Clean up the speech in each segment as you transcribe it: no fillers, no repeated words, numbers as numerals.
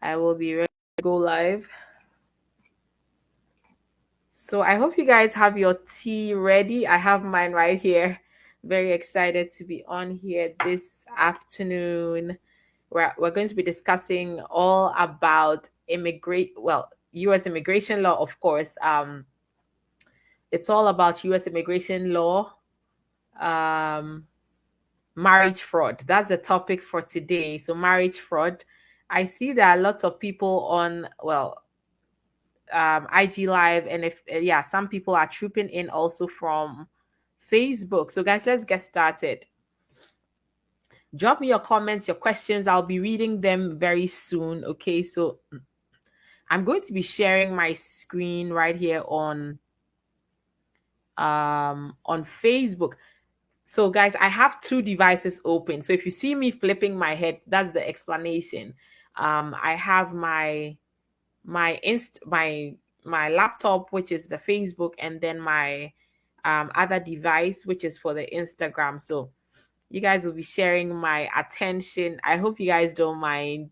I will be ready to go live. So I hope you guys have your tea ready. I have mine right here. Very excited to be on here this afternoon. We're going to be discussing all about US immigration law, of course. It's all about US immigration law, um, marriage fraud. That's the topic for today. So marriage fraud. I see there are lots of people on, IG Live, and if yeah, some people are trooping in also from Facebook. So guys, let's get started. Drop me your comments, your questions. I'll be reading them very soon. Okay, so I'm going to be sharing my screen right here on Facebook. So guys, I have two devices open. So if you see me flipping my head, that's the explanation. I have my laptop, which is the Facebook, and then my other device, which is for the Instagram. So you guys will be sharing my attention. I hope you guys don't mind.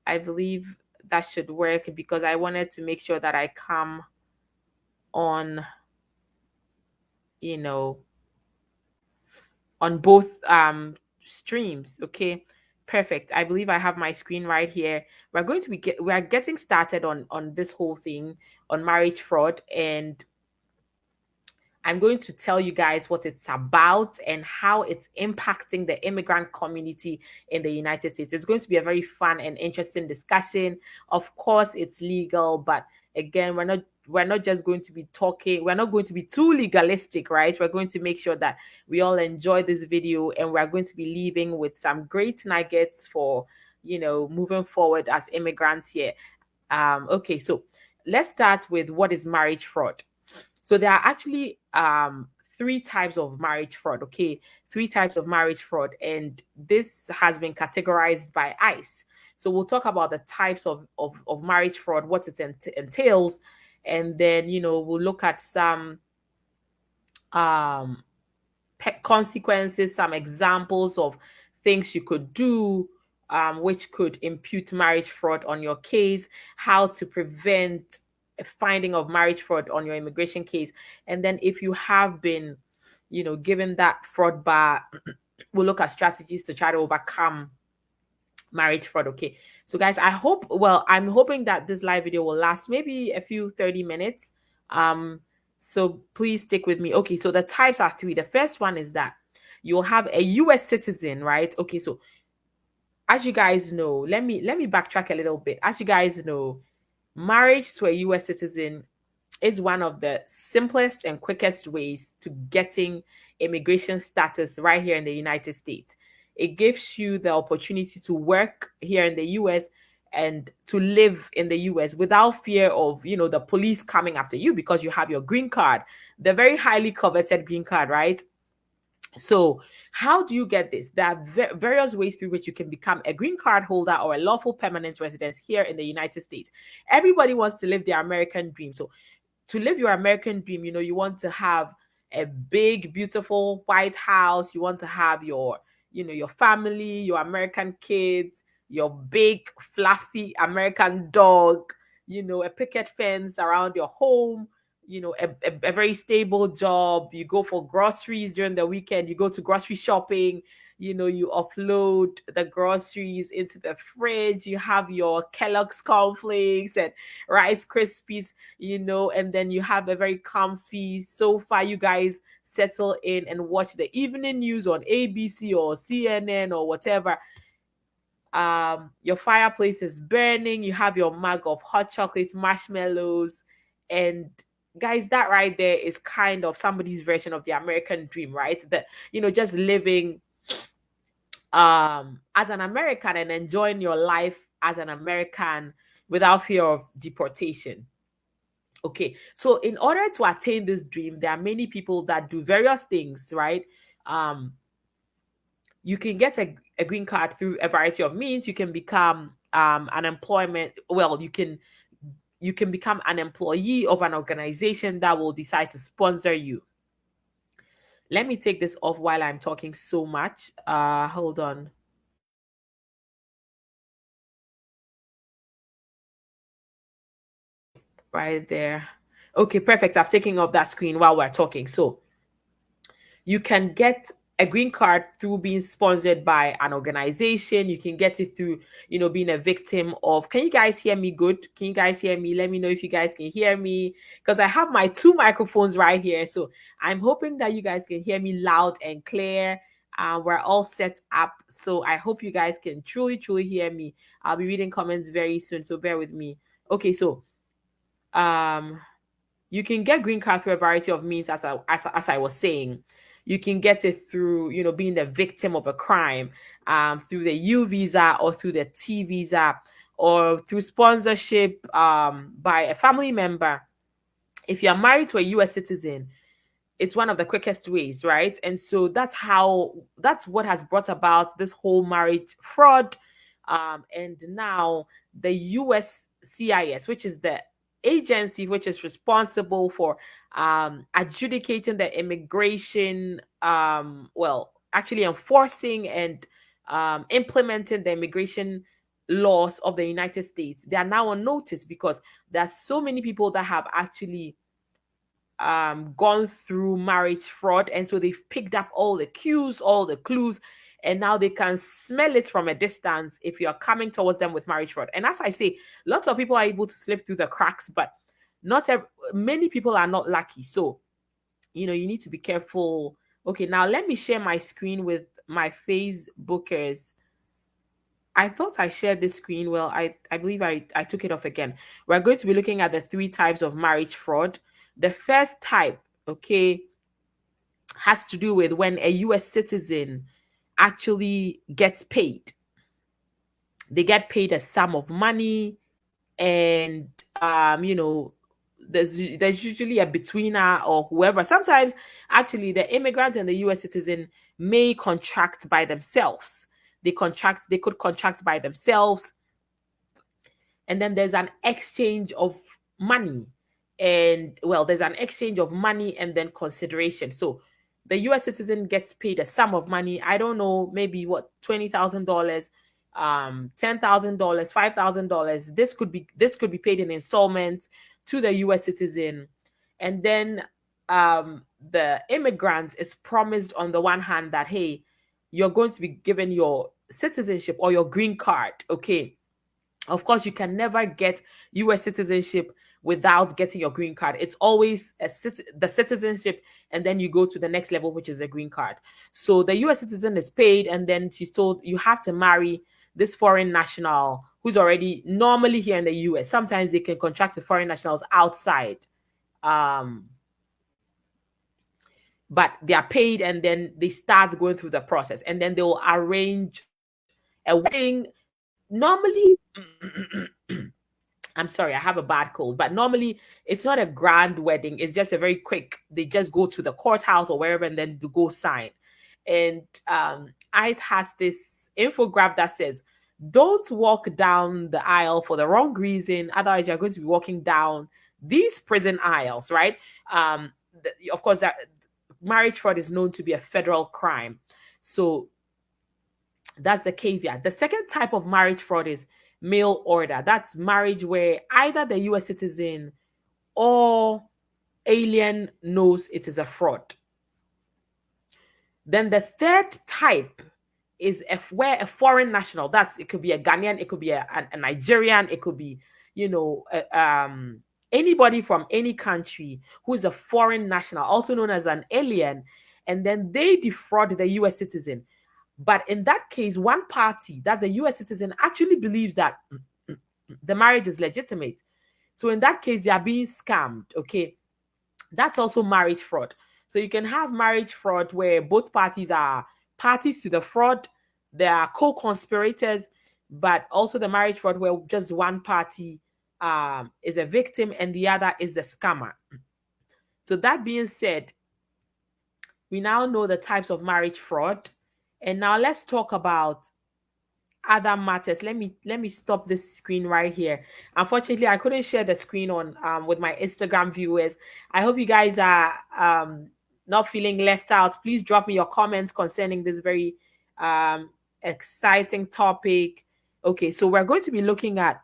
I believe that should work because I wanted to make sure that I come on, you know, on both streams. Okay, perfect. I believe I have my screen right here. We are getting started on this whole thing on marriage fraud, and I'm going to tell you guys what it's about and how it's impacting the immigrant community in the United States. It's going to be a very fun and interesting discussion. Of course, it's legal, but again, we're not just going to be talking, we're not going to be too legalistic, right? We're going to make sure that we all enjoy this video, and we're going to be leaving with some great nuggets for, moving forward as immigrants here. Okay, so let's start with what is marriage fraud. So there are actually three types of marriage fraud. Okay, three types of marriage fraud, and this has been categorized by ICE. So we'll talk about the types of marriage fraud, what it entails, and then we'll look at some um consequences, some examples of things you could do, which could impute marriage fraud on your case, how to prevent a finding of marriage fraud on your immigration case. And then if you have been, given that fraud bar, we'll look at strategies to try to overcome marriage fraud. Okay. So guys, I'm hoping that this live video will last maybe a few 30 minutes. So please stick with me. Okay, so the types are three. The first one is that you'll have a US citizen, right? Okay, so as you guys know, let me backtrack a little bit. As you guys know, marriage to a US citizen is one of the simplest and quickest ways to getting immigration status right here in the United States. It gives you the opportunity to work here in the US and to live in the US without fear of, the police coming after you because you have your green card, the very highly coveted green card, right? So, how do you get this? There are various ways through which you can become a green card holder or a lawful permanent resident here in the United States. Everybody wants to live their American dream. So, to live your American dream, you want to have a big, beautiful White House. You want to have your family, your American kids, your big, fluffy American dog, a picket fence around your home, a very stable job. You go for groceries during the weekend, you go to grocery shopping, you offload the groceries into the fridge, you have your Kellogg's cornflakes and Rice Krispies, and then you have a very comfy sofa. You guys settle in and watch the evening news on ABC or CNN or whatever. Your fireplace is burning, you have your mug of hot chocolate, marshmallows, and guys, that right there is kind of somebody's version of the American dream, right? That just living as an American and enjoying your life as an American without fear of deportation. Okay, so in order to attain this dream, there are many people that do various things, right? You can get a green card through a variety of means. You can become an employment. Well, you can become an employee of an organization that will decide to sponsor you. Let me take this off while I'm talking so much. Hold on. right there. Okay, perfect. I've taken off that screen while we're talking. So you can get a green card through being sponsored by an organization. You can get it through, being a victim of. Can you guys hear me good? Can you guys hear me? Let me know if you guys can hear me, because I have my two microphones right here. So I'm hoping that you guys can hear me loud and clear. We're all set up. So I hope you guys can truly, truly hear me. I'll be reading comments very soon. So bear with me. Okay, so you can get green card through a variety of means, as I was saying. You can get it through, being the victim of a crime, through the U visa or through the T visa, or through sponsorship by a family member. If you're married to a US citizen, it's one of the quickest ways, right? And so that's what has brought about this whole marriage fraud. And now the USCIS, which is the agency which is responsible for adjudicating the immigration, actually enforcing and implementing the immigration laws of the United States. They are now on notice because there are so many people that have actually gone through marriage fraud, and so they've picked up all the cues, all the clues, and now they can smell it from a distance if you're coming towards them with marriage fraud. And as I say, lots of people are able to slip through the cracks, but many people are not lucky. So you need to be careful. Okay, now let me share my screen with my Facebookers. I thought I shared this screen. Well, I believe I took it off again. We're going to be looking at the 3 types of marriage fraud. The first type, okay, has to do with when a US citizen actually gets paid. They get paid a sum of money, and there's usually a betweener or whoever. Sometimes actually the immigrant and the US citizen may contract by themselves. They could contract by themselves, and then there's an exchange of money. And there's an exchange of money and then consideration. So the US citizen gets paid a sum of money. I don't know, maybe what, $20,000, $10,000, $5,000. This could be paid in installments to the US citizen. And then the immigrant is promised, on the one hand, that, hey, you're going to be given your citizenship or your green card. Okay. Of course, you can never get US citizenship without getting your green card. It's always the citizenship, and then you go to the next level, which is the green card. So the US citizen is paid, and then she's told, you have to marry this foreign national who's already normally here in the US. Sometimes they can contract with foreign nationals outside. But they are paid, and then they start going through the process, and then they will arrange a wedding. Normally, I'm sorry, I have a bad cold, but normally it's not a grand wedding. It's just a very quick, they just go to the courthouse or wherever, and then to go sign. And ICE has this infographic that says, don't walk down the aisle for the wrong reason. Otherwise, you're going to be walking down these prison aisles, right? Of course, that marriage fraud is known to be a federal crime. So that's the caveat. The second type of marriage fraud is mail order. That's marriage where either the US citizen or alien knows it is a fraud. Then the third type is where a foreign national, it could be a Ghanaian, it could be a Nigerian, it could be, anybody from any country who is a foreign national, also known as an alien, and then they defraud the US citizen. But in that case, one party, that's a US citizen, actually believes that the marriage is legitimate. So in that case, they are being scammed, okay? That's also marriage fraud. So you can have marriage fraud where both parties are parties to the fraud. They are co-conspirators, but also the marriage fraud where just one party is a victim and the other is the scammer. So that being said, we now know the types of marriage fraud. And now let's talk about other matters. Let me stop this screen right here. Unfortunately, I couldn't share the screen on with my Instagram viewers. I hope you guys are not feeling left out. Please drop me your comments concerning this very exciting topic. Okay, so we're going to be looking at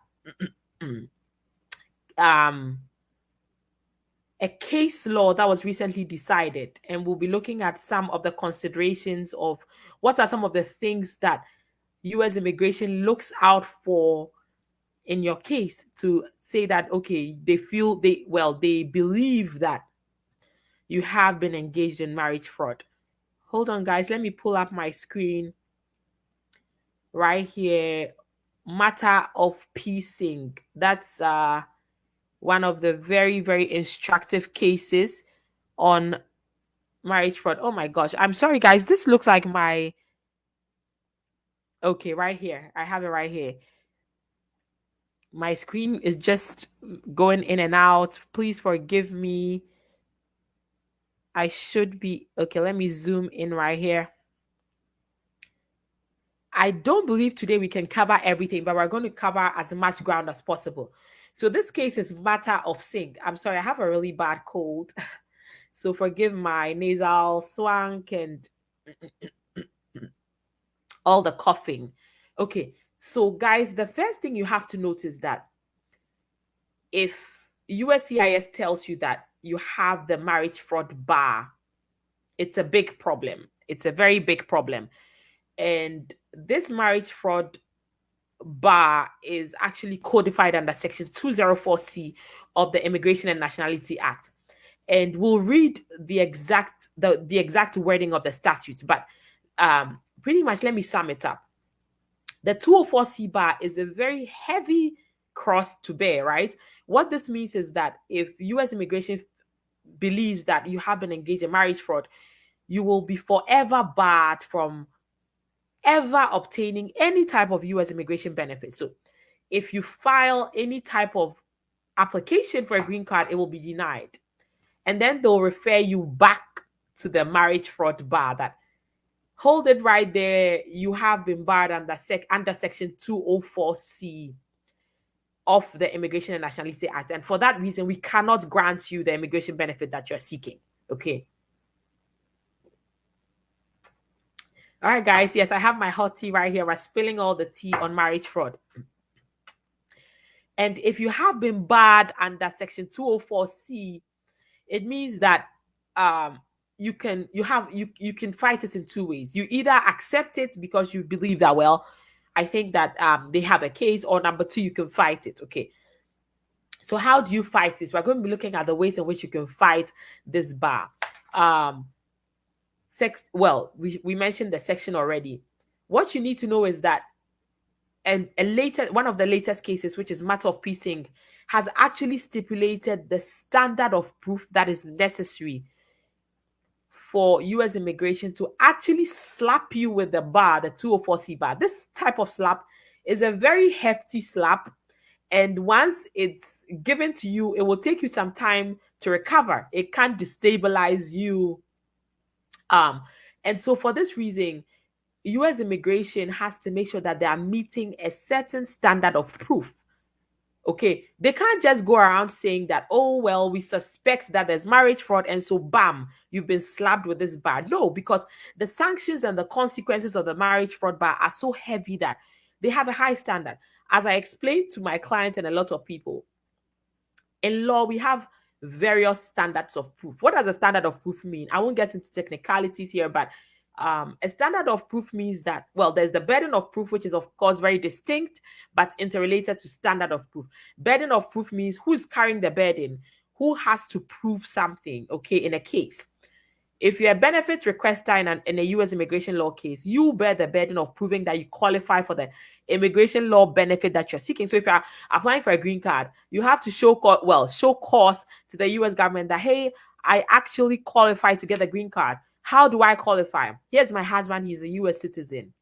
a case law that was recently decided, and we'll be looking at some of the considerations of what are some of the things that US immigration looks out for in your case to say that, okay, they believe that you have been engaged in marriage fraud. Hold on, guys, let me pull up my screen right here. Matter of piecing. That's one of the very, very instructive cases on marriage fraud. Oh my gosh. I'm sorry, guys. This looks like my... Okay, right here. I have it right here. My screen is just going in and out. Please forgive me. I should be... Okay, let me zoom in right here. I don't believe today we can cover everything, but we're going to cover as much ground as possible. So this case is matter of sink. I'm sorry, I have a really bad cold. So forgive my nasal swank and all the coughing. Okay, so guys, the first thing you have to notice that if USCIS tells you that you have the marriage fraud bar, it's a big problem. It's a very big problem. And this marriage fraud bar is actually codified under Section 204C of the Immigration and Nationality Act. And we'll read the exact wording of the statute, but pretty much let me sum it up. The 204C bar is a very heavy cross to bear, right? What this means is that if US immigration believes that you have been engaged in marriage fraud, you will be forever barred from ever obtaining any type of US immigration benefit. So if you file any type of application for a green card, it will be denied. And then they'll refer you back to the marriage fraud bar. That, hold it right there, you have been barred under Section 204C of the Immigration and Nationality Act. And for that reason, we cannot grant you the immigration benefit that you're seeking. Okay. All right, guys. Yes, I have my hot tea right here. We're spilling all the tea on marriage fraud. And if you have been barred under Section 204C, it means that you can fight it in two ways. You either accept it because you believe that, well, I think that they have a case, or number two, you can fight it. Okay. So how do you fight this? We're going to be looking at the ways in which you can fight this bar. We mentioned the section already. What you need to know is that one of the latest cases, which is matter of piecing, has actually stipulated the standard of proof that is necessary for US immigration to actually slap you with the bar, the 204C bar. This type of slap is a very hefty slap. And once it's given to you, it will take you some time to recover. It can destabilize you. And so for this reason, US immigration has to make sure that they are meeting a certain standard of proof. Okay, they can't just go around saying that, oh, well, we suspect that there's marriage fraud, and so bam, you've been slapped with this bar. No, because the sanctions and the consequences of the marriage fraud bar are so heavy that they have a high standard. As I explained to my clients and a lot of people, in law, we have various standards of proof. What does a standard of proof mean? I won't get into technicalities here, but a standard of proof means that, well, there's the burden of proof, which is, of course, very distinct, but interrelated to standard of proof. Burden of proof means who's carrying the burden, who has to prove something, okay, in a case. If you're a benefits requester in a U.S. immigration law case, you bear the burden of proving that you qualify for the immigration law benefit that you're seeking. So if you're applying for a green card, you have to show cause to the U.S. government that, hey, I actually qualify to get the green card. How do I qualify? Here's my husband. He's a U.S. citizen.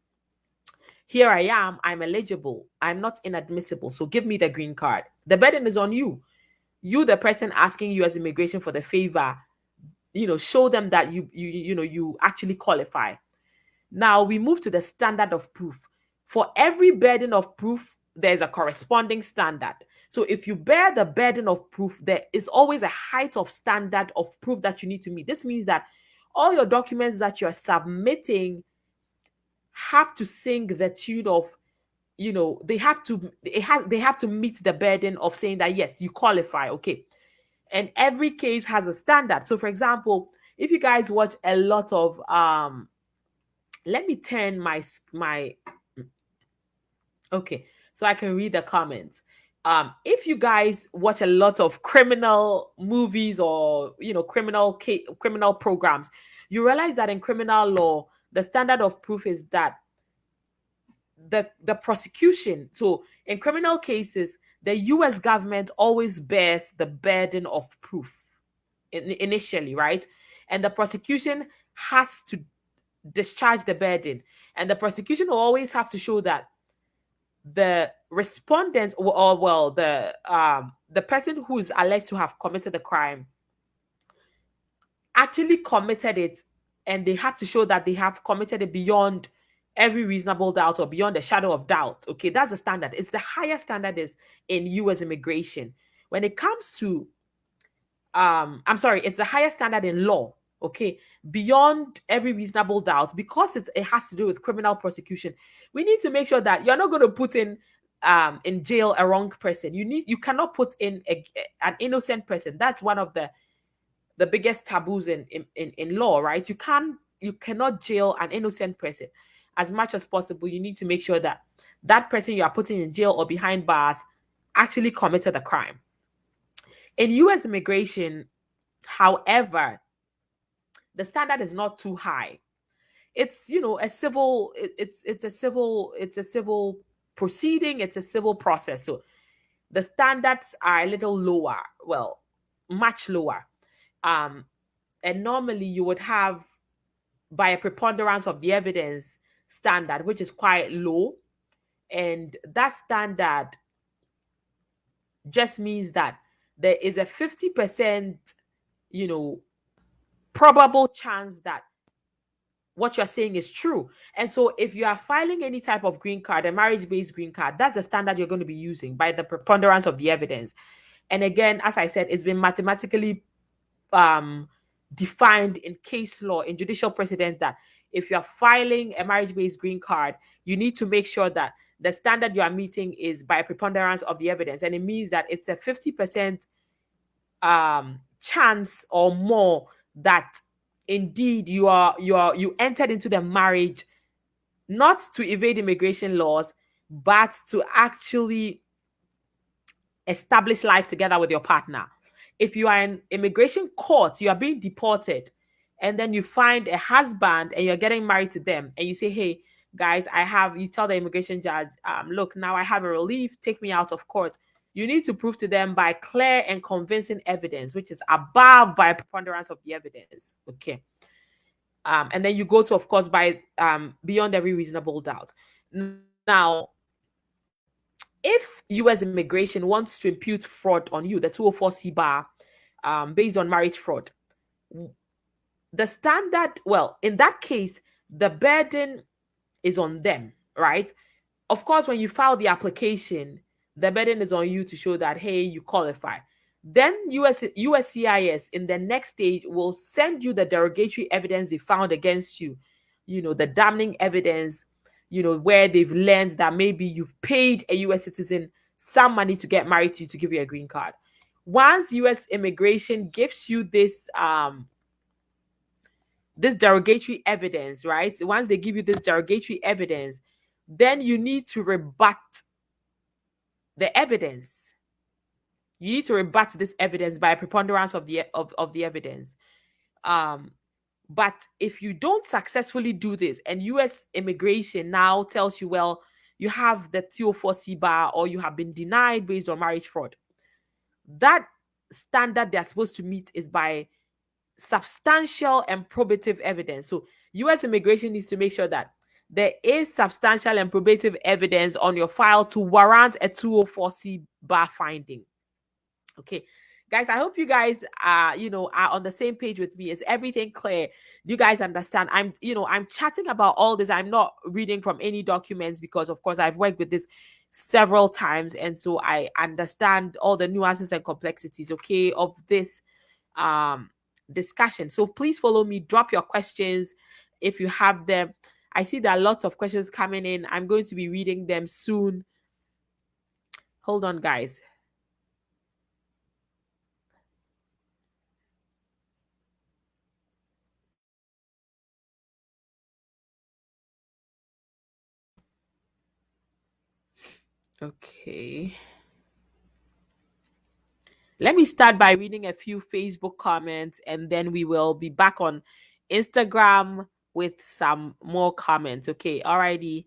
Here I am. I'm eligible. I'm not inadmissible. So give me the green card. The burden is on you. You, the person asking U.S. immigration for the favor, show them that you actually qualify. Now we move to the standard of proof. For every burden of proof, there's a corresponding standard. So if you bear the burden of proof, there is always a height of standard of proof that you need to meet. This means that all your documents that you're submitting have to sing the tune of, they have to meet the burden of saying that, yes, you qualify. Okay. And every case has a standard. So, for example, if you guys watch a lot of let me turn my okay, so I can read the comments. If you guys watch a lot of criminal movies or criminal programs, you realize that in criminal law, the standard of proof is that the prosecution. So in criminal cases, the U.S. government always bears the burden of proof initially, right? And the prosecution has to discharge the burden, and the prosecution will always have to show that the respondent, or well, the person who is alleged to have committed the crime actually committed it, and they have to show that they have committed it beyond every reasonable doubt or beyond a shadow of doubt. Okay, that's the standard. It's the highest standard is in U.S. immigration. When it comes to I'm sorry, it's the highest standard in law. Okay, beyond every reasonable doubt, because it has to do with criminal prosecution. We need to make sure that you're not going to put in jail a wrong person. You cannot put in an innocent person. That's one of the biggest taboos in law, right? You cannot jail an innocent person. As much as possible, you need to make sure that that person you are putting in jail or behind bars actually committed a crime. In U.S. immigration, however, the standard is not too high. It's a civil it's a civil proceeding, it's a civil process. So the standards are a little lower, well, much lower. And normally you would have by a preponderance of the evidence standard, which is quite low. And that standard just means that there is a 50%, probable chance that what you're saying is true. And so if you are filing any type of green card, a marriage-based green card, that's the standard you're going to be using by the preponderance of the evidence. And again, as I said, it's been mathematically defined in case law, in judicial precedent, that if you're filing a marriage-based green card, you need to make sure that the standard you are meeting is by preponderance of the evidence. And it means that it's a 50% chance or more that indeed you entered into the marriage not to evade immigration laws, but to actually establish life together with your partner. If you are in immigration court, you are being deported, and then you find a husband and you're getting married to them, and you say, hey guys, you tell the immigration judge, look, now I have a relief, take me out of court. You need to prove to them by clear and convincing evidence, which is above by a preponderance of the evidence. Okay. And then you go to, of course, by beyond every reasonable doubt. Now, if U.S. immigration wants to impute fraud on you, the 204C bar, based on marriage fraud, the standard, well, in that case, the burden is on them, right? Of course, when you file the application, the burden is on you to show that, hey, you qualify. Then USCIS in the next stage will send you the derogatory evidence they found against you, the damning evidence, where they've learned that maybe you've paid a US citizen some money to get married to you to give you a green card. Once US immigration gives you this derogatory evidence, right? Once they give you this derogatory evidence, then you need to rebut the evidence. You need to rebut this evidence by a preponderance of the evidence. But if you don't successfully do this, and U.S. immigration now tells you, well, you have the 204C bar, or you have been denied based on marriage fraud, that standard they're supposed to meet is by substantial and probative evidence. So U.S. immigration needs to make sure that there is substantial and probative evidence on your file to warrant a 204C bar finding. Okay, guys, I hope you guys are on the same page with me. Is everything clear? Do you guys understand? I'm chatting about all this. I'm not reading from any documents because, of course, I've worked with this several times, and so I understand all the nuances and complexities, okay, of this discussion. So please follow me. Drop your questions if you have them. I see there are lots of questions coming in. I'm going to be reading them soon. Hold on, guys. Okay. Let me start by reading a few Facebook comments and then we will be back on Instagram with some more comments. Okay. Alrighty.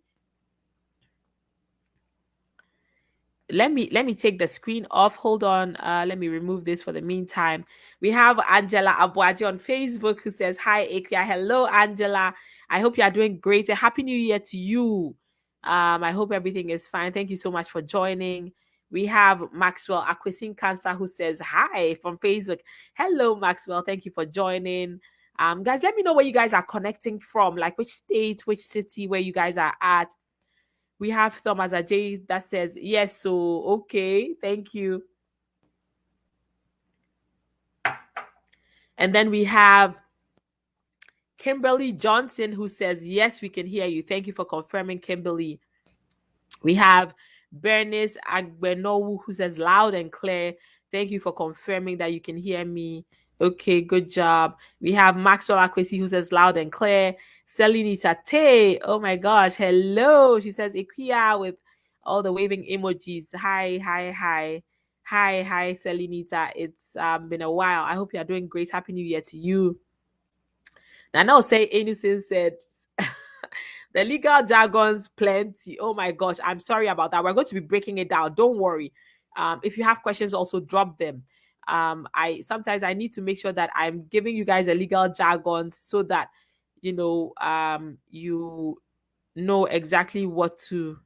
Let me take the screen off. Hold on. Let me remove this for the meantime. We have Angela Abuaji on Facebook who says, "Hi Akia." Hello Angela. I hope you are doing great. A happy new year to you. I hope everything is fine. Thank you so much for joining. We have Maxwell Akwesin Cancer who says hi from Facebook. Hello Maxwell. Thank you for joining. Guys, let me know where you guys are connecting from, like which state, which city, where you guys are at. We have Thomas Ajay that says, yes, so okay, thank you. And then we have Kimberly Johnson who says, yes, we can hear you. Thank you for confirming, Kimberly. We have Bernice Agbenowu who says, loud and clear. Thank you for confirming that you can hear me. Okay, good job. We have Maxwell Akwesi who says, loud and clear. Selinita Tay, oh my gosh, hello. She says, Ikuya with all the waving emojis. Hi, hi, hi. Hi, hi, Selinita. It's been a while. I hope you are doing great. Happy New Year to you. And I'll say Enusin said the legal jargons plenty. Oh my gosh, I'm sorry about that. We're going to be breaking it down. Don't worry. If you have questions, also drop them. I sometimes I need to make sure that I'm giving you guys a legal jargon so that you know exactly what to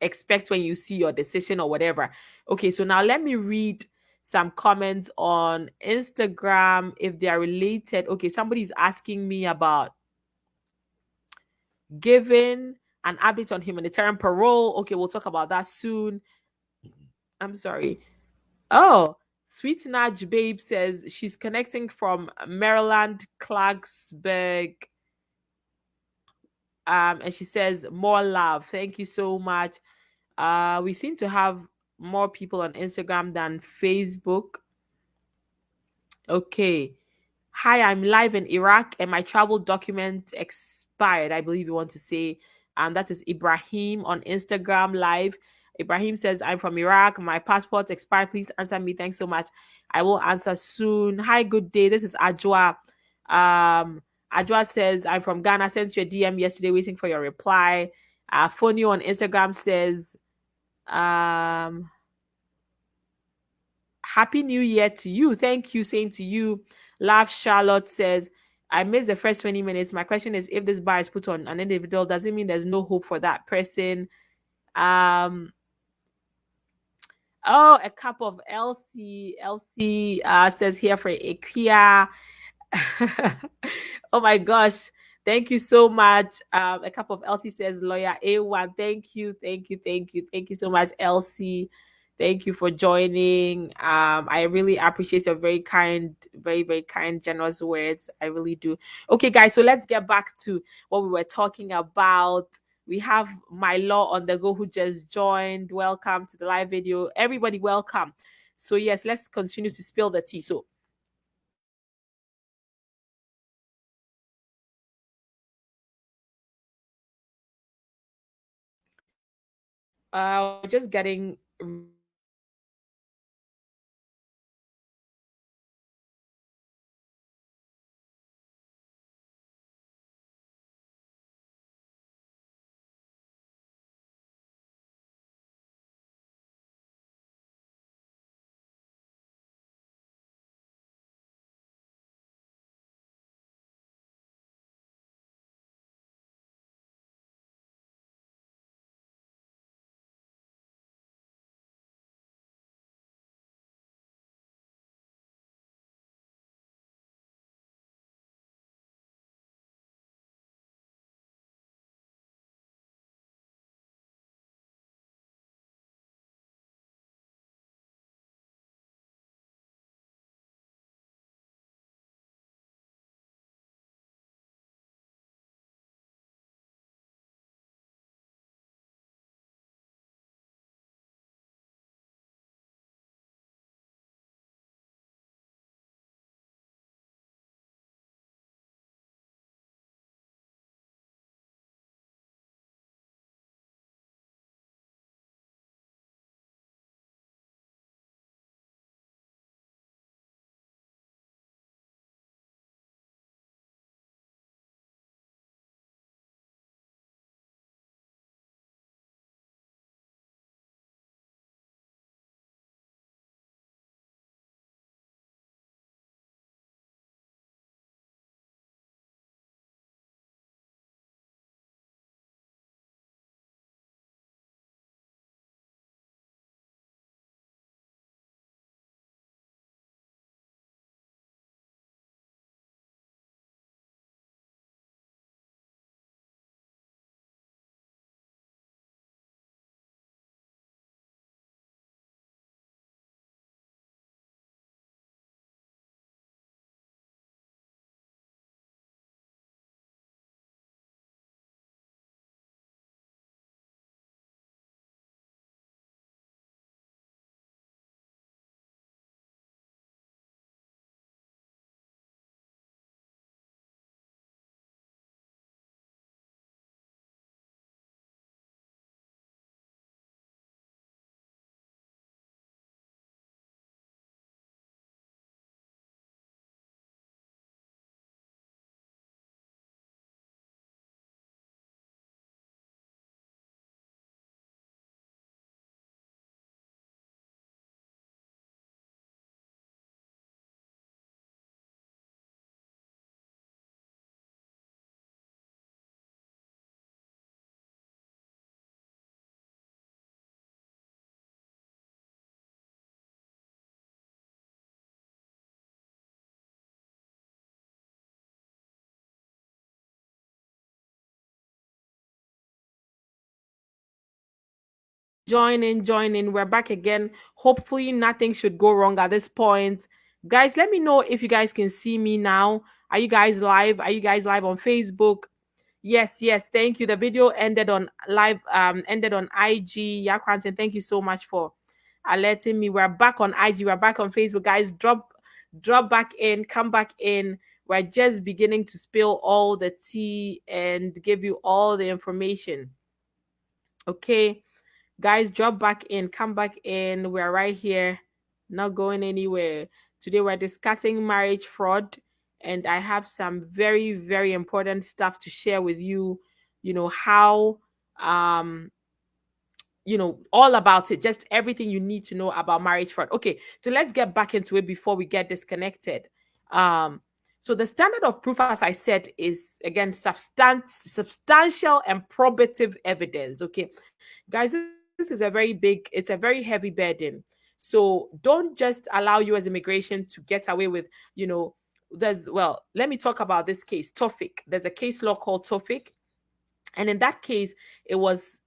expect when you see your decision or whatever. Okay, so now let me read some comments on Instagram if they are related. Okay, somebody's asking me about giving an update on humanitarian parole. Okay, we'll talk about that soon. I'm sorry. Oh, Sweet Nudge Babe says she's connecting from Maryland, Clarksburg. And she says, more love. Thank you so much. We seem to have more people on Instagram than Facebook. Okay. Hi, I'm live in Iraq and my travel document expired. I believe you want to say. That is Ibrahim on Instagram live. Ibrahim says, I'm from Iraq. My passport expired. Please answer me. Thanks so much. I will answer soon. Hi, good day. This is Ajwa. Ajwa says, I'm from Ghana. Sent you a DM yesterday waiting for your reply. Fonio on Instagram says, Happy New Year to you. Thank you. Same to you. Love Charlotte says, I missed the first 20 minutes. My question is, if this bar is put on an individual, does it mean there's no hope for that person? Oh, a cup of Elsie. Elsie says here for IKEA. Oh my gosh. Thank you so much. A cup of Elsie says lawyer A1. Thank you. Thank you. Thank you. Thank you so much, Elsie. Thank you for joining. I really appreciate your very kind, very, very kind, generous words. I really do. Okay, guys, so let's get back to what we were talking about. We have my law on the go who just joined. Welcome to the live video. Everybody, welcome. So, yes, let's continue to spill the tea. So, just getting Join in. We're back again. Hopefully, nothing should go wrong at this point. Guys, let me know if you guys can see me now. Are you guys live? Are you guys live on Facebook? Yes, yes. Thank you. The video ended on live, ended on IG. Yakranton, thank you so much for alerting me. We're back on IG. We're back on Facebook. Guys, drop back in, come back in. We're just beginning to spill all the tea and give you all the information. Okay. Guys, drop back in, come back in. We're right here, not going anywhere. Today we're discussing marriage fraud, and I have some very, very important stuff to share with you. You know, how all about it, just everything you need to know about marriage fraud. Okay, so let's get back into it before we get disconnected. So the standard of proof, as I said, is again substantial and probative evidence. Okay, guys, this is a very big, it's a very heavy burden. So don't just allow U.S. immigration to get away with, let me talk about this case, Tofik. There's a case law called Tofik. And in that case, it was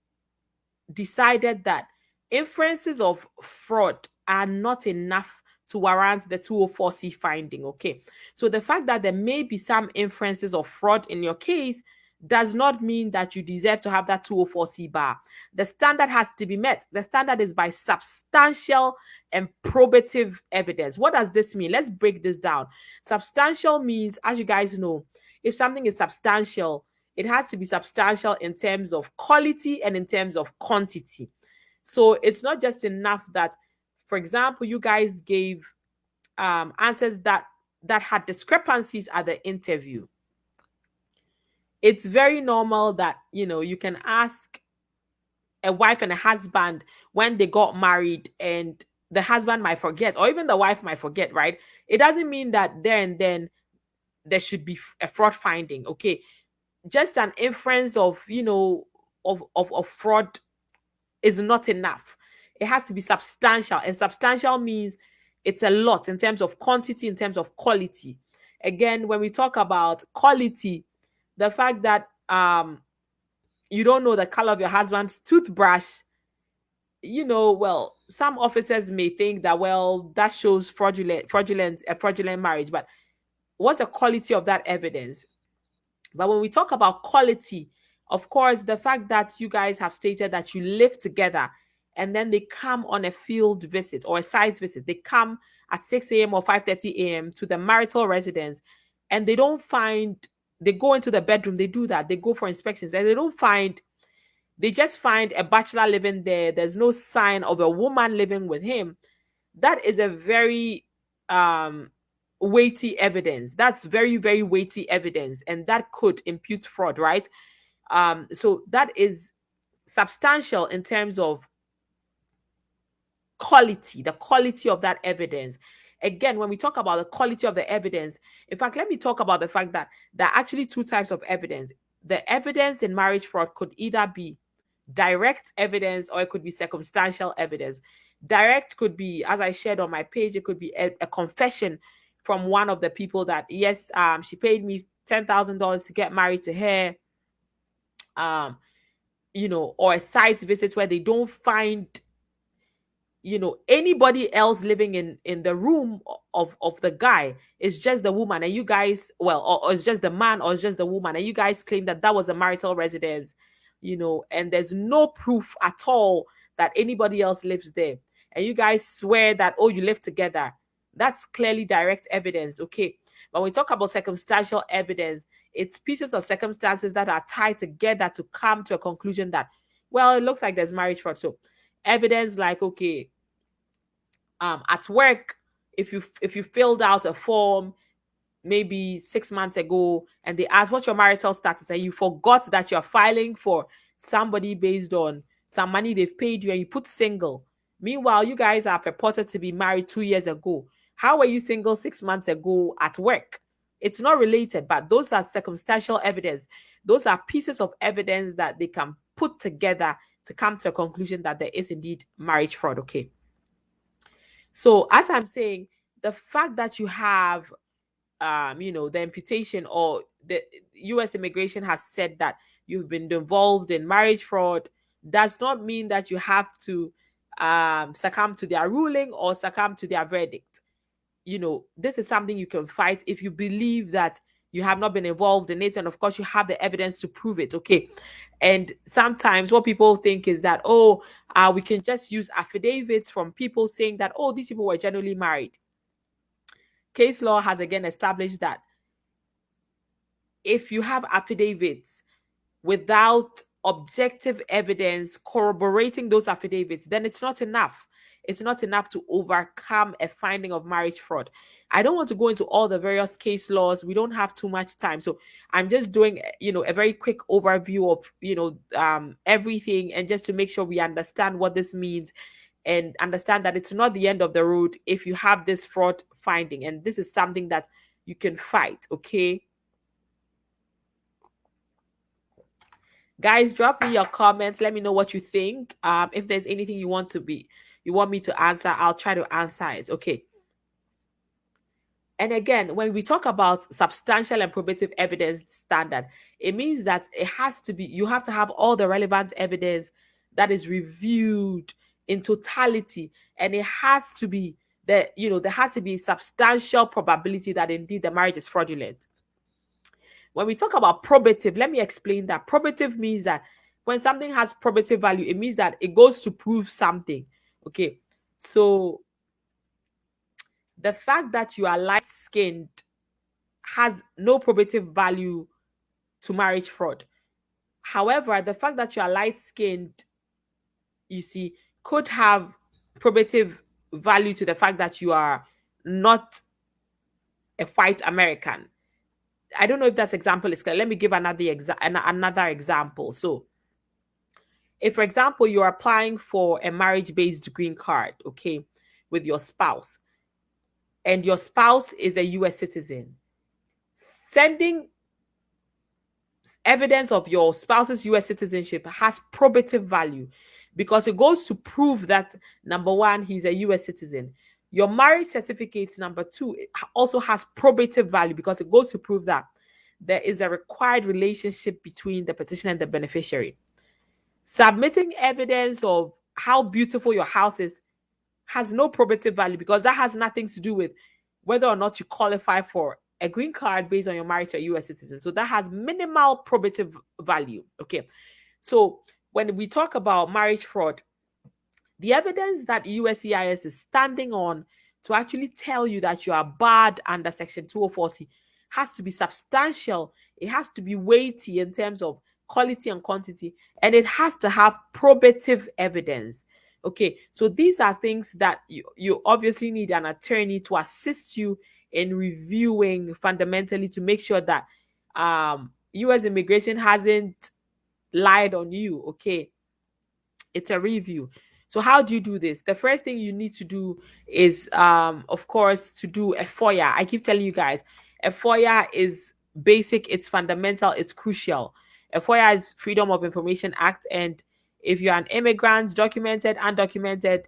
decided that inferences of fraud are not enough to warrant the 204C finding. Okay. So the fact that there may be some inferences of fraud in your case does not mean that you deserve to have that 204C bar. The standard has to be met. The standard is by substantial and probative evidence. What does this mean? Let's break this down. Substantial means, as you guys know, if something is substantial, it has to be substantial in terms of quality and in terms of quantity. So it's not just enough that, for example, you guys gave answers that had discrepancies at the interview. It's very normal that, you can ask a wife and a husband when they got married, and the husband might forget, or even the wife might forget, right? It doesn't mean that there and then there should be a fraud finding. Okay. Just an inference of, of fraud is not enough. It has to be substantial, and substantial means it's a lot in terms of quantity, in terms of quality. Again, when we talk about quality, the fact that you don't know the color of your husband's toothbrush, some officers may think that, that shows fraudulent marriage. But what's the quality of that evidence? But when we talk about quality, of course, the fact that you guys have stated that you live together, and then they come on a field visit or a site visit, they come at 6 a.m. or 5:30 a.m. to the marital residence, and they go into the bedroom, they do that, they go for inspections, and they just find a bachelor living there. There's no sign of a woman living with him. That is a very weighty evidence. That's very, very weighty evidence, and that could impute fraud, right? So that is substantial in terms of quality, the quality of that evidence. Again, when we talk about the quality of the evidence, in fact, let me talk about the fact that there are actually two types of evidence. The evidence in marriage fraud could either be direct evidence or it could be circumstantial evidence. Direct could be, as I shared on my page, it could be a confession from one of the people that, yes, she paid me $10,000 to get married to her, or a site visit where they don't find, anybody else living in the room of the guy. It's just the woman, and you guys, or it's just the man, or it's just the woman, and you guys claim that was a marital residence, and there's no proof at all that anybody else lives there, and you guys swear that, oh, you live together. That's clearly direct evidence. Okay. When we talk about circumstantial evidence, it's pieces of circumstances that are tied together to come to a conclusion that, well, it looks like there's marriage fraud. So evidence like, okay, at work, if you filled out a form maybe 6 months ago and they asked what's your marital status, and you forgot that you're filing for somebody based on some money they've paid you, and you put single. Meanwhile, you guys are purported to be married 2 years ago. How were you single 6 months ago at work? It's not related, but those are circumstantial evidence. Those are pieces of evidence that they can put together to come to a conclusion that there is indeed marriage fraud. Okay. So as I'm saying, the fact that you have, the imputation, or the U.S. immigration has said that you've been involved in marriage fraud, does not mean that you have to succumb to their ruling or succumb to their verdict. This is something you can fight if you believe that you have not been involved in it, and of course you have the evidence to prove it. Okay. And sometimes what people think is that, we can just use affidavits from people saying that, these people were generally married. Case law has again established that if you have affidavits without objective evidence corroborating those affidavits, then it's not enough. It's not enough to overcome a finding of marriage fraud. I don't want to go into all the various case laws. We don't have too much time. So I'm just doing, a very quick overview of, everything, and just to make sure we understand what this means and understand that it's not the end of the road if you have this fraud finding. And this is something that you can fight. Okay. Guys, drop me your comments. Let me know what you think. If there's anything you want me to answer, I'll try to answer it. Okay. And again, when we talk about substantial and probative evidence standard, it means that you have to have all the relevant evidence that is reviewed in totality, and it has to be there has to be substantial probability that indeed the marriage is fraudulent. When we talk about probative, let me explain that. Probative means that when something has probative value, it means that it goes to prove something. Okay. So the fact that you are light-skinned has no probative value to marriage fraud. However, the fact that you are light-skinned, you see, could have probative value to the fact that you are not a white American. I don't know if that example is clear. Let me give another example. So, if, for example, you're applying for a marriage-based green card, okay, with your spouse, and your spouse is a U.S. citizen, sending evidence of your spouse's U.S. citizenship has probative value because it goes to prove that, number one, he's a U.S. citizen. Your marriage certificate, number two, it also has probative value because it goes to prove that there is a required relationship between the petitioner and the beneficiary. Submitting evidence of how beautiful your house is has no probative value because that has nothing to do with whether or not you qualify for a green card based on your marriage to a U.S. citizen. So that has minimal probative value. Okay. So when we talk about marriage fraud, the evidence that USCIS is standing on to actually tell you that you are barred under Section 204C has to be substantial. It has to be weighty in terms of quality and quantity, and it has to have probative evidence. Okay, so these are things that you obviously need an attorney to assist you in reviewing fundamentally to make sure that U.S. immigration hasn't lied on you. Okay, it's a review. So how do you do this? The first thing you need to do is, of course, to do a FOIA. I keep telling you guys, a FOIA is basic, it's fundamental, it's crucial. A FOIA is Freedom of Information Act, and if you're an immigrant, documented, undocumented,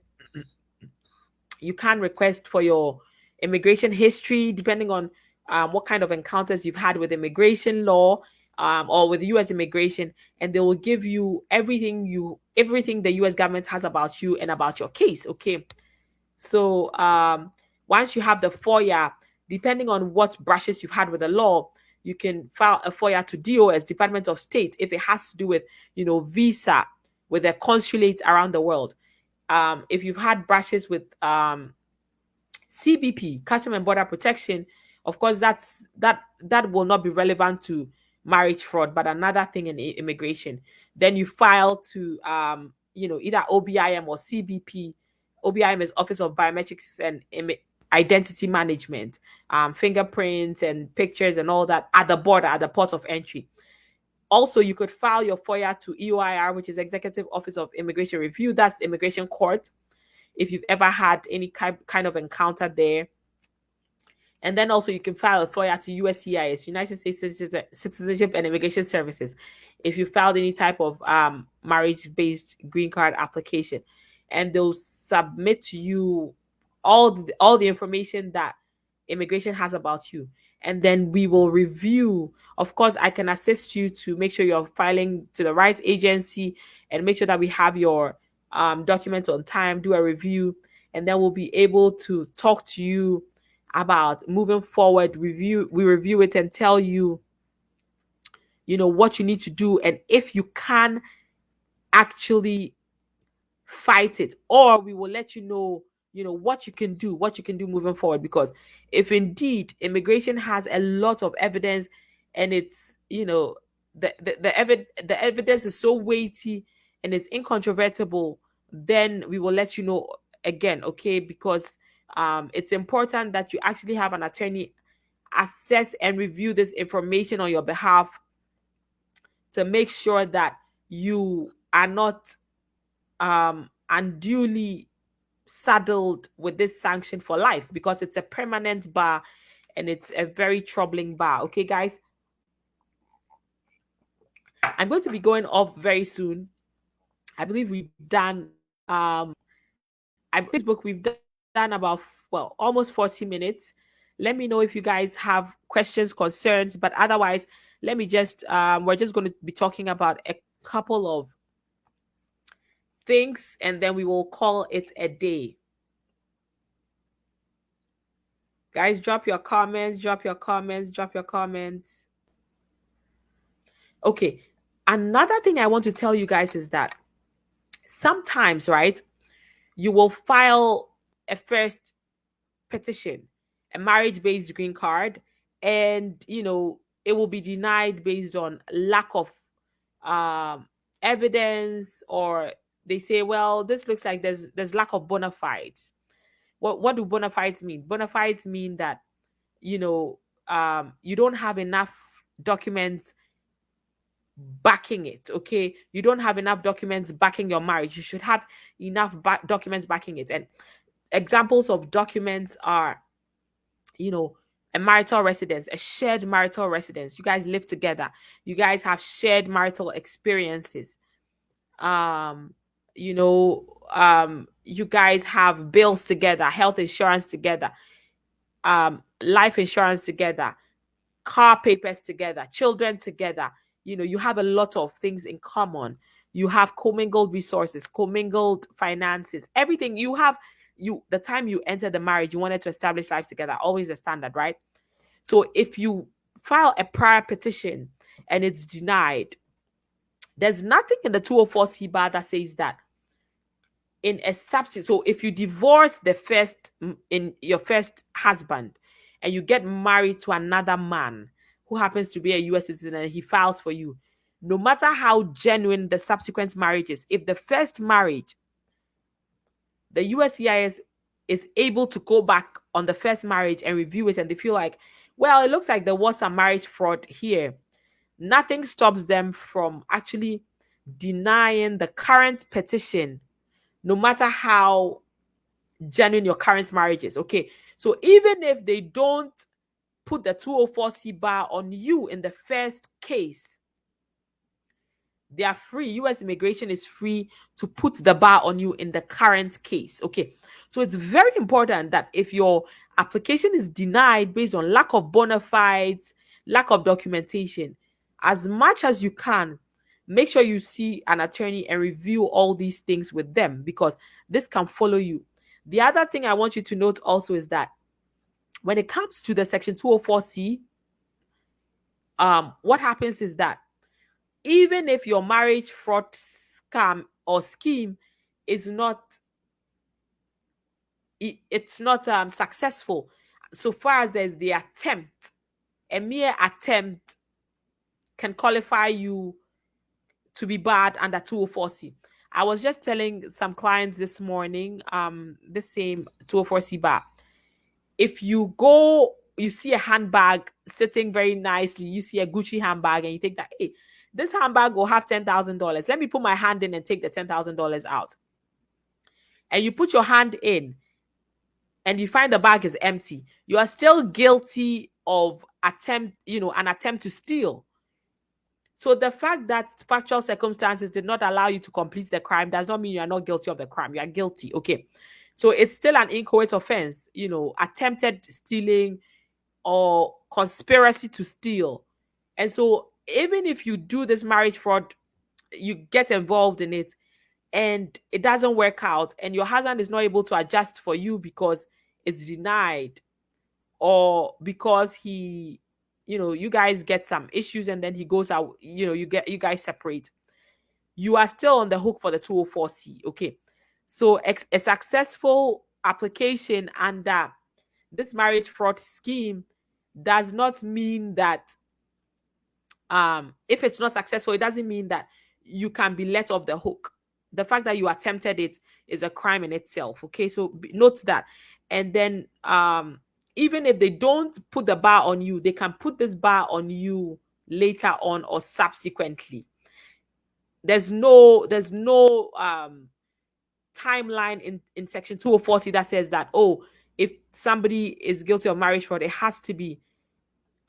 you can request for your immigration history, depending on what kind of encounters you've had with immigration law or with U.S. immigration, and they will give you everything the U.S. government has about you and about your case. Okay, so once you have the FOIA, depending on what brushes you've had with the law, you can file a FOIA to DOS, Department of State, if it has to do with visa, with a consulate around the world. If you've had brushes with CBP, Custom and Border Protection, of course, that will not be relevant to marriage fraud, but another thing in immigration. Then you file to either OBIM or CBP. OBIM is Office of Biometrics and Identity Management, fingerprints and pictures and all that at the border, at the port of entry. Also, you could file your FOIA to EOIR, which is Executive Office of Immigration Review. That's immigration court, if you've ever had any kind of encounter there. And then also you can file a FOIA to USCIS, United States Citizenship and Immigration Services, if you filed any type of marriage-based green card application. And they'll submit to you all the information that immigration has about you. And then we will review. Of course, I can assist you to make sure you're filing to the right agency and make sure that we have your documents on time, do a review, and then we'll be able to talk to you about moving forward. We review it and tell you, what you need to do, and if you can actually fight it, or we will let you know what you can do moving forward. Because if indeed immigration has a lot of evidence, and it's the evidence is so weighty and it's incontrovertible, then we will let you know again, okay? Because it's important that you actually have an attorney assess and review this information on your behalf to make sure that you are not unduly saddled with this sanction for life, because it's a permanent bar and it's a very troubling bar. Okay, guys, I'm going to be going off very soon. I believe we've done Facebook, we've done about almost 40 minutes. Let me know if you guys have questions, concerns, but otherwise, let me just we're just going to be talking about a couple of things, and then we will call it a day. Guys, drop your comments. Okay. Another thing I want to tell you guys is that sometimes, right, you will file a first petition, a marriage-based green card, and it will be denied based on lack of evidence, or they say, well, this looks like there's lack of bona fides. What do bona fides mean? Bona fides mean that you don't have enough documents backing it. Okay, you don't have enough documents backing your marriage. You should have enough documents backing it. And examples of documents are a marital residence, a shared marital residence. You guys live together, you guys have shared marital experiences, you guys have bills together, health insurance together, life insurance together, car papers together, children together. You have a lot of things in common. You have commingled resources, commingled finances, everything. The time you enter the marriage, you wanted to establish life together, always a standard, right? So if you file a prior petition and it's denied, there's nothing in the 204C bar that says that in a substitute. So if you divorce your first husband and you get married to another man who happens to be a US citizen and he files for you, no matter how genuine the subsequent marriage is, if the first marriage, the USCIS is able to go back on the first marriage and review it, and they feel like, well, it looks like there was some marriage fraud here, nothing stops them from actually denying the current petition, no matter how genuine your current marriage is. Okay, so even if they don't put the 204C bar on you in the first case, they are free. US immigration is free to put the bar on you in the current case. Okay, so it's very important that if your application is denied based on lack of bona fides, lack of documentation, as much as you can, make sure you see an attorney and review all these things with them, because this can follow you. The other thing I want you to note also is that when it comes to the Section 204C, what happens is that even if your marriage fraud scam or scheme is not successful, so far as there's the attempt, a mere attempt can qualify you to be barred under 204C. I was just telling some clients this morning, the same 204C bar. If you see a handbag sitting very nicely, you see a Gucci handbag and you think that, hey, this handbag will have $10,000. Let me put my hand in and take the $10,000 out. And you put your hand in and you find the bag is empty. You are still guilty of an attempt to steal. So the fact that factual circumstances did not allow you to complete the crime does not mean you are not guilty of the crime. You are guilty. Okay. So it's still an inchoate offense, attempted stealing or conspiracy to steal. And so even if you do this marriage fraud, you get involved in it and it doesn't work out, and your husband is not able to adjust for you because it's denied, or because you guys get some issues and then he goes out, you guys separate, you are still on the hook for the 204C. Okay. So a successful application under this marriage fraud scheme does not mean that if it's not successful, it doesn't mean that you can be let off the hook. The fact that you attempted it is a crime in itself. Okay, so note that. And then even if they don't put the bar on you, they can put this bar on you later on or subsequently. There's no timeline in section 204C that says that, oh, if somebody is guilty of marriage fraud, it has to be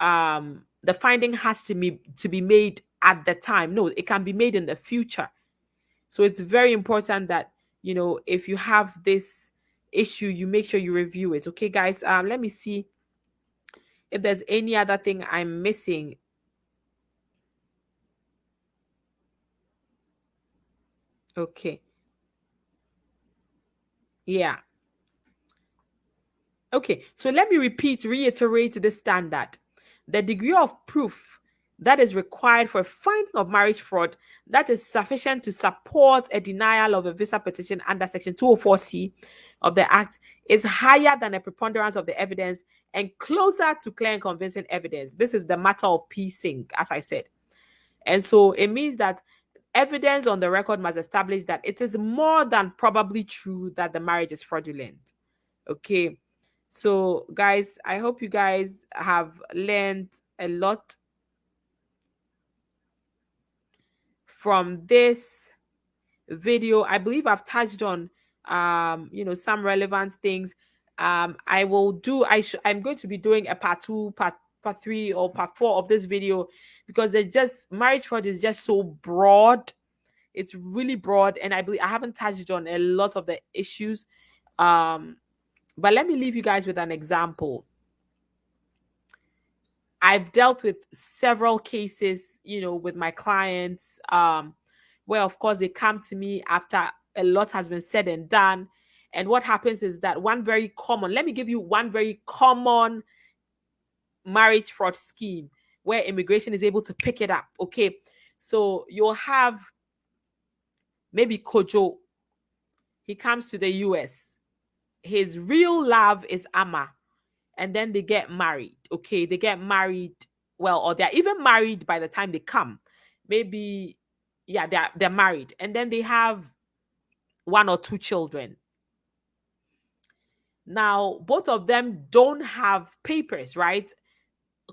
the finding has to be made at the time. No, it can be made in the future. So it's very important that, if you have this issue, you make sure you review it. Okay, guys, let me see if there's any other thing I'm missing. Okay. Yeah. Okay, so let me reiterate this standard. The degree of proof that is required for a finding of marriage fraud that is sufficient to support a denial of a visa petition under Section 204C of the Act is higher than a preponderance of the evidence and closer to clear and convincing evidence. This is the matter of piecing, as I said. And so it means that evidence on the record must establish that it is more than probably true that the marriage is fraudulent. Okay. So, guys, I hope you guys have learned a lot from this video. I believe I've touched on some relevant things. I'm going to be doing a part 2, part 3, or part 4 of this video, because marriage fraud is just so broad. It's really broad, and I believe I haven't touched on a lot of the issues. But let me leave you guys with an example. I've dealt with several cases, with my clients, where, of course, they come to me after a lot has been said and done. And what happens is that let me give you one very common marriage fraud scheme where immigration is able to pick it up. Okay. So you'll have maybe Kojo. He comes to the US. His real love is Amma. And then they get married. Okay, they get married. Well, or they're even married by the time they come. Maybe, yeah, they're married. And then they have 1 or 2 children. Now, both of them don't have papers, right?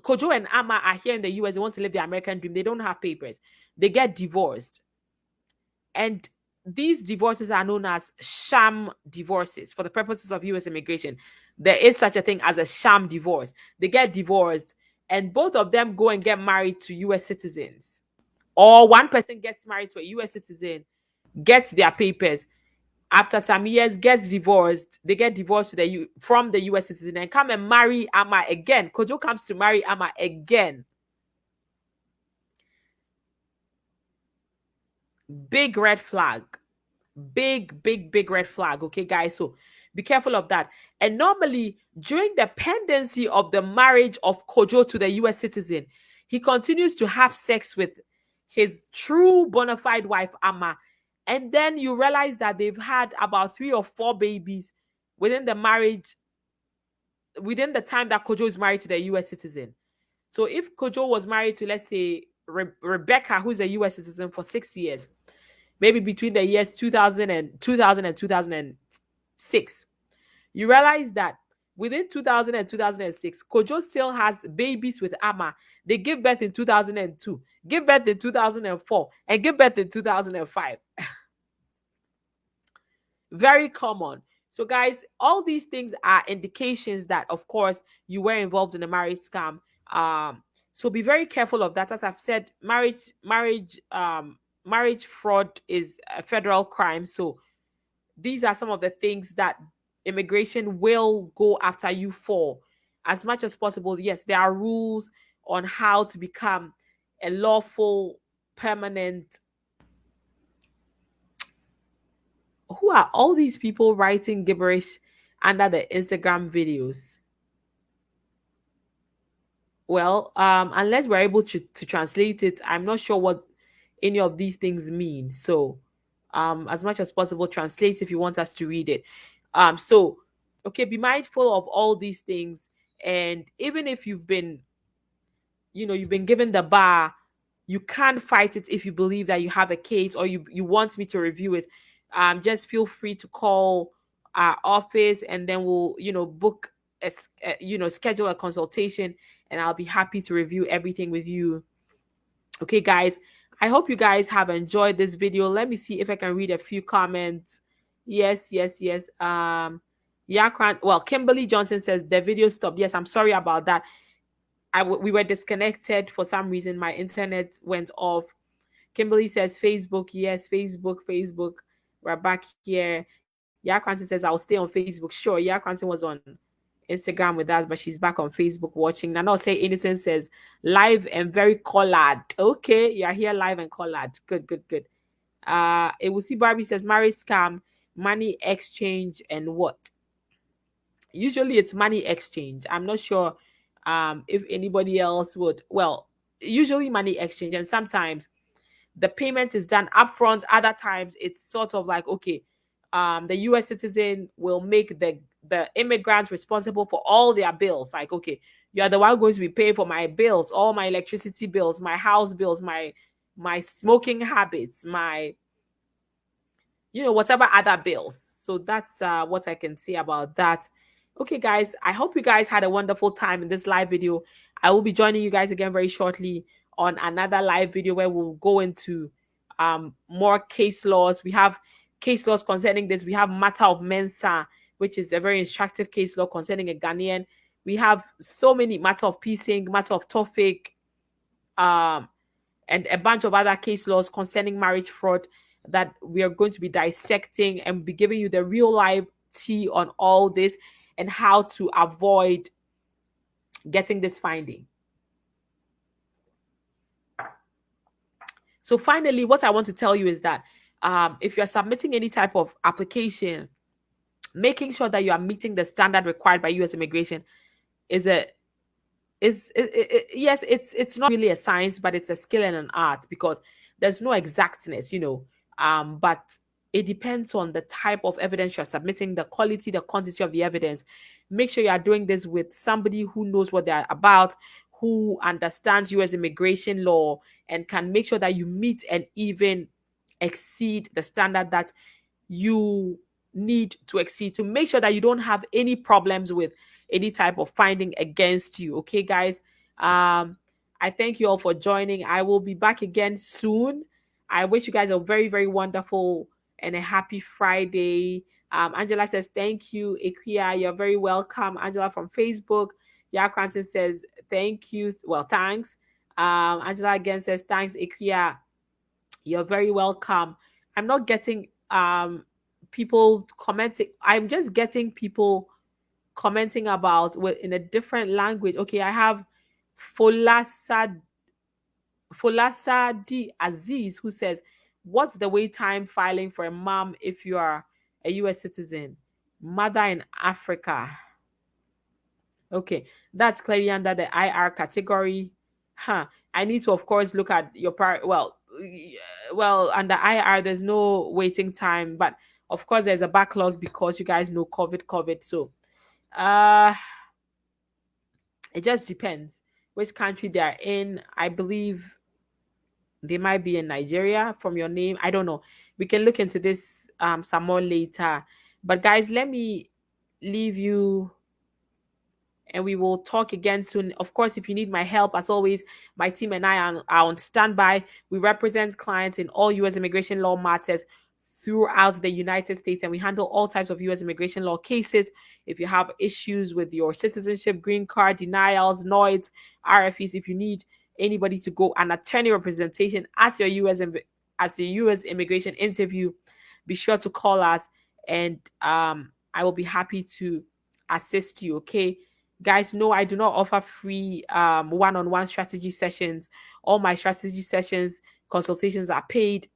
Kojo and Amma are here in the US. They want to live the American dream. They don't have papers. They get divorced. And these divorces are known as sham divorces for the purposes of US immigration. There is such a thing as a sham divorce. They get divorced and both of them go and get married to US citizens. Or one person gets married to a US citizen, gets their papers. After some years, gets divorced. They get divorced from the US citizen and come and marry Amma again. Kojo comes to marry Amma again. Big red flag. Big red flag. Okay, guys. So be careful of that. And normally, during the pendency of the marriage of Kojo to the US citizen, he continues to have sex with his true bona fide wife, Amma. And then you realize that they've had about 3 or 4 babies within the marriage, within the time that Kojo is married to the US citizen. So if Kojo was married to, let's say, Rebecca, who's a US citizen, for 6 years, maybe between the years 2000 and 2006, you realize that within 2000 and 2006, Kojo still has babies with Amma. They give birth in 2002, give birth in 2004, and give birth in 2005. Very common. So, guys, all these things are indications that, of course, you were involved in a marriage scam. So be very careful of that. As I've said, marriage fraud is a federal crime. So these are some of the things that immigration will go after you for. As much as possible, yes, there are rules on how to become a lawful permanent. Who are all these people writing gibberish under the Instagram videos? Well, unless we're able to translate it, I'm not sure what any of these things mean. So, as much as possible, translate if you want us to read it. So, okay, be mindful of all these things. And even if you've been given the bar, you can't fight it if you believe that you have a case or you want me to review it. Just feel free to call our office, and then we'll book schedule a consultation, and I'll be happy to review everything with you. Okay, guys, I hope you guys have enjoyed this video. Let me see if I can read a few comments. Yes. Yeah, well, Kimberly Johnson says the video stopped. Yes, I'm sorry about that. We were disconnected for some reason. My internet went off. Kimberly says Facebook. Yes, Facebook. We're back here. Yakranton says I'll stay on Facebook. Sure, Yakranton was on Instagram with us, but she's back on Facebook watching. Nana say Innocent says live and very colored. Okay, you're here live and colored. Good. It will see Barbie says marriage scam, money exchange, and what? Usually it's money exchange. I'm not sure if anybody else would. Well, usually money exchange, and sometimes the payment is done upfront. Other times it's sort of like, okay, the US citizen will make the immigrants responsible for all their bills. Like, okay, you are the one going to be paying for my bills, all my electricity bills, my house bills, my smoking habits, my whatever other bills. So that's what I can say about that. Okay, guys, I hope you guys had a wonderful time in this live video. I will be joining you guys again very shortly on another live video where we'll go into more case laws. We have case laws concerning this. We have matter of Mensa, which is a very instructive case law concerning a Ghanaian. We have so many matter of Pising, matter of Tofik, and a bunch of other case laws concerning marriage fraud that we are going to be dissecting and be giving you the real life tea on all this and how to avoid getting this finding. So finally, what I want to tell you is that if you're submitting any type of application, making sure that you are meeting the standard required by U.S. immigration yes, it's not really a science, but it's a skill and an art, because there's no exactness, but it depends on the type of evidence you're submitting, the quality, the quantity of the evidence. Make sure you are doing this with somebody who knows what they're about, who understands U.S. immigration law, and can make sure that you meet and even exceed the standard that you need to exceed, to make sure that you don't have any problems with any type of finding against you. Okay, guys. I thank you all for joining. I will be back again soon. I wish you guys a very, very wonderful and a happy Friday. Angela says, thank you. Ikuya, you're very welcome. Angela from Facebook. Yakranton says, thank you. Well, thanks. Angela again says, thanks, Ikuya. You're very welcome. I'm not getting people commenting. I'm just getting people commenting about in a different language. Okay, I have Folasa D Aziz, who says, what's the wait time filing for a mom if you are a US citizen? Mother in Africa. Okay, that's clearly under the IR category. I need to, of course, look at your part. Well, under IR, there's no waiting time, but of course, there's a backlog because you guys know COVID. So, it just depends which country they are in. I believe they might be in Nigeria from your name. I don't know. We can look into this some more later. But guys, let me leave you, and we will talk again soon. Of course, if you need my help, as always, my team and I are on standby. We represent clients in all U.S. immigration law matters throughout the United States, and we handle all types of U.S. immigration law cases. If you have issues with your citizenship, green card denials, NOIDs, RFEs, if you need anybody to go an attorney representation at your U.S. immigration interview, be sure to call us, and I will be happy to assist you. Okay. Guys, no, I do not offer free one-on-one strategy sessions. All my strategy sessions, consultations are paid,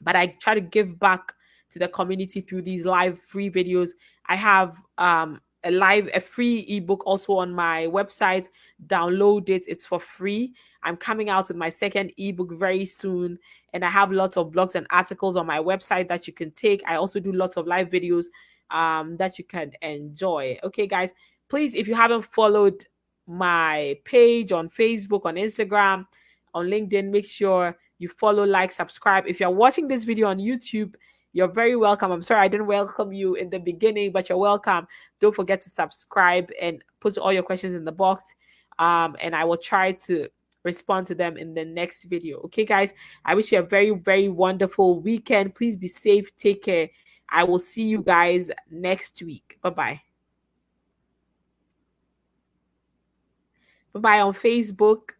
but I try to give back to the community through these live free videos. I have a free ebook also on my website. Download it, it's for free. I'm coming out with my second ebook very soon, and I have lots of blogs and articles on my website that you can take. I also do lots of live videos that you can enjoy. Okay, guys, please, if you haven't followed my page on Facebook, on Instagram, on LinkedIn, make sure you follow, like, subscribe. If you're watching this video on YouTube, you're very welcome. I'm sorry I didn't welcome you in the beginning, but you're welcome. Don't forget to subscribe and put all your questions in the box. And I will try to respond to them in the next video. Okay, guys, I wish you a very, very wonderful weekend. Please be safe. Take care. I will see you guys next week. Bye-bye. Bye-bye on Facebook.